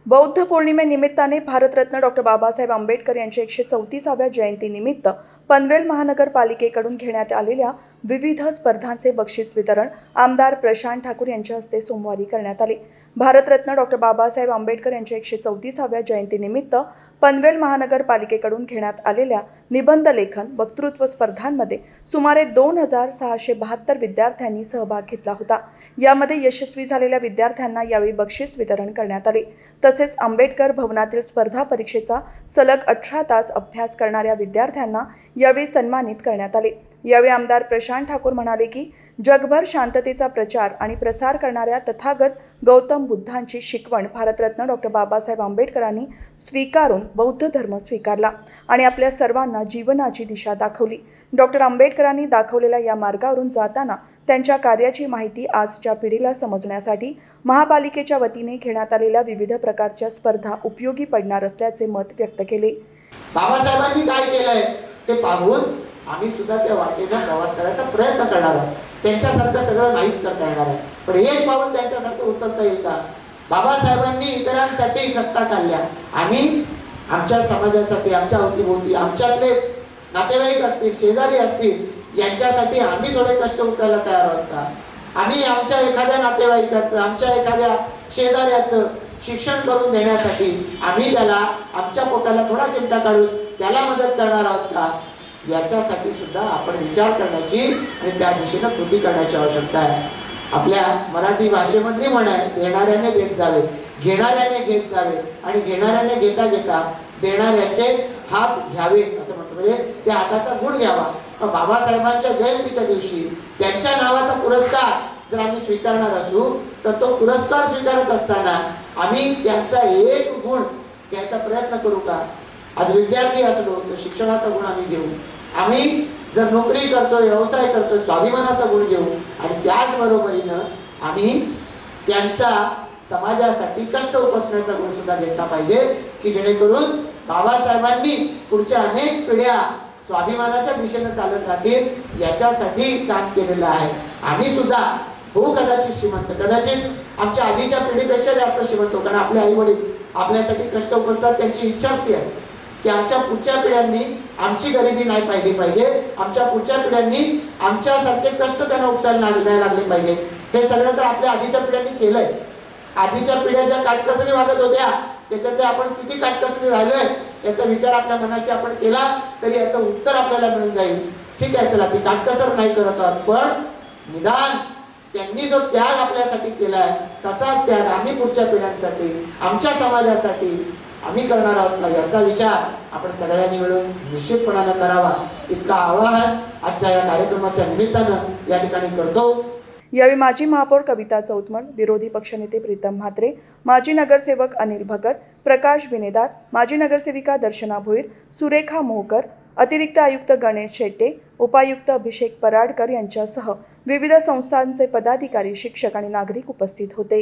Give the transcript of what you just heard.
बौद्ध पौर्णिमेनिमित्ताने भारतरत्न डॉ. बाबासाहेब आंबेडकर यांच्या 134व्या जयंतीनिमित्त पनवेल महानगरपालिकेकडून घेण्यात आलेल्या विविध स्पर्धांचे बक्षीस वितरण आमदार प्रशांत ठाकूर यांच्या हस्ते सोमवारी करण्यात आले। भारतरत्न डॉ. बाबासाहेब आंबेडकर यांच्या 134व्या जयंतीनिमित्त पनवेल महानगरपालिकेकडून घेण्यात आलेल्या निबंध लेखन वक्तृत्व स्पर्धांमध्ये सुमारे 2672 विद्यार्थ्यांनी सहभाग घेतला होता। यामध्ये यशस्वी झालेल्या विद्यार्थ्यांना यावेळी बक्षीस वितरण करण्यात आले। तसेच आंबेडकर भवनातील स्पर्धा परीक्षेचा सलग 18 तास अभ्यास करणाऱ्या विद्यार्थ्यांना यावेळी सन्मानित करण्यात आले। यावेळी आमदार प्रशांत ठाकूर म्हणाले की जगभर शांततेचा प्रचार आणि प्रसार करणाऱ्या तथागत गौतम बुद्धांची शिकवण भारतरत्न डॉ. बाबासाहेब आंबेडकरांनी स्वीकारून बौद्ध धर्म स्वीकारला आणि आपल्या सर्वांना जीवनाची दिशा दाखवली। डॉ. आंबेडकरांनी दाखवलेल्या या मार्गावरून जाताना त्यांच्या कार्याची माहिती आजच्या पिढीला समजण्यासाठी महापालिकेच्या वतीने घेण्यात आलेल्या विविध प्रकारच्या स्पर्धा उपयोगी पडणार असल्याचे मत व्यक्त केले। बाबासाहेबांनी काय केलंय ते पाहून आम्ही सुद्धा त्या वाटेचा प्रवास करायचा प्रयत्न करणार आहोत। त्यांच्यासारखं सगळं नाहीच करता येणार आहे, पण एक पाऊल त्यांच्यासारखं उचलता येईल का? बाबासाहेबांनी इतरांसाठी खस्ता काढल्या, आम्ही आमच्या समाजासाठी, आमच्या अवतीभोवती आमच्यातलेच नातेवाईक असतील, शेजारी असतील, यांच्यासाठी आम्ही थोडे कष्ट उचलायला तयार आहोत का? आम्ही आमच्या एखाद्या नातेवाईकाचं, आमच्या एखाद्या शेजाऱ्याचं शिक्षण करून देण्यासाठी आम्ही त्याला आमच्या पोटाला थोडा चिमटा काढून त्याला मदत करणार आहोत का? याच्यासाठी सुद्धा आपण विचार करण्याची आणि त्या दिशेने कृती करण्याची आवश्यकता आहे। आपल्या मराठी भाषेमधली म्हण आहे, देणाऱ्याने देत जावे, घेणाऱ्याने घेत जावे आणि घेणाऱ्याने घेता घेता देणाऱ्याचे हात घ्यावे असं म्हणतो। म्हणजे त्या हाताचा गुण घ्यावा। पण बाबासाहेबांच्या जयंतीच्या दिवशी त्यांच्या नावाचा पुरस्कार जर आम्ही स्वीकारणार असू तर तो पुरस्कार स्वीकारत असताना आम्ही त्यांचा एक गुण घ्यायचा प्रयत्न करू का? आज विद्यार्थी असलो तर शिक्षणाचा गुण आम्ही घेऊ, आम्ही जर नोकरी करतोय, व्यवसाय करतोय, स्वाभिमानाचा गुण घेऊ आणि त्याचबरोबरीनं आम्ही त्यांचा समाजासाठी कष्ट उपसण्याचा गुण सुद्धा घेतला पाहिजे की जेणेकरून बाबासाहेबांनी पुढच्या अनेक पिढ्या स्वाभिमानाच्या दिशेने चालत राहतील याच्यासाठी काम केलेलं आहे। आम्ही सुद्धा कदाचित श्रीमंत, कदाचित आमच्या आधीच्या पिढीपेक्षा जास्त श्रीमंत, कारण आपले आई वडील आपल्यासाठी कष्ट उपसतात, त्यांची इच्छा असते की आमच्या पुढच्या पिढ्यांनी आमची गरिबी नाही पाहिली पाहिजे, आमच्या पुढच्या पिढ्यांनी आमच्यासारखे कष्ट त्यांना उपसायला नाही लागले पाहिजे। हे सगळं तर आपल्या आधीच्या पिढ्यांनी केलंय। आधीच्या पिढ्या ज्या काटकसरी वागत होत्या त्याच्यात आपण किती काटकसरी राहिलोय याचा विचार आपल्या मनाशी आपण केला तरी याचं उत्तर आपल्याला मिळून जाईल। ठीक आहे, चला ती काटकसर नाही करत आहोत, पण निदान त्यांनी जो त्याग आपल्यासाठी केलाय तसाच त्याग आम्ही पुढच्या पिढ्यांसाठी, आमच्या समाजासाठी आम्ही करणार आहोत का याचा विचार आपण सगळ्यांनी मिळून निश्चितपणाने करावा, इतका आवाहन आजच्या या कार्यक्रमाच्या निमित्तानं या ठिकाणी करतो। यावेळी माजी महापौर कविता चौतमल, विरोधी पक्षनेते प्रीतम म्हात्रे, माजी नगरसेवक अनिल भगत, प्रकाश बिनेदार, माजी नगरसेविका दर्शना भोईर, सुरेखा मोहकर, अतिरिक्त आयुक्त गणेश शेट्टे, उपायुक्त अभिषेक पराडकर यांच्यासह विविध संस्थांचे पदाधिकारी, शिक्षक आणि नागरिक उपस्थित होते।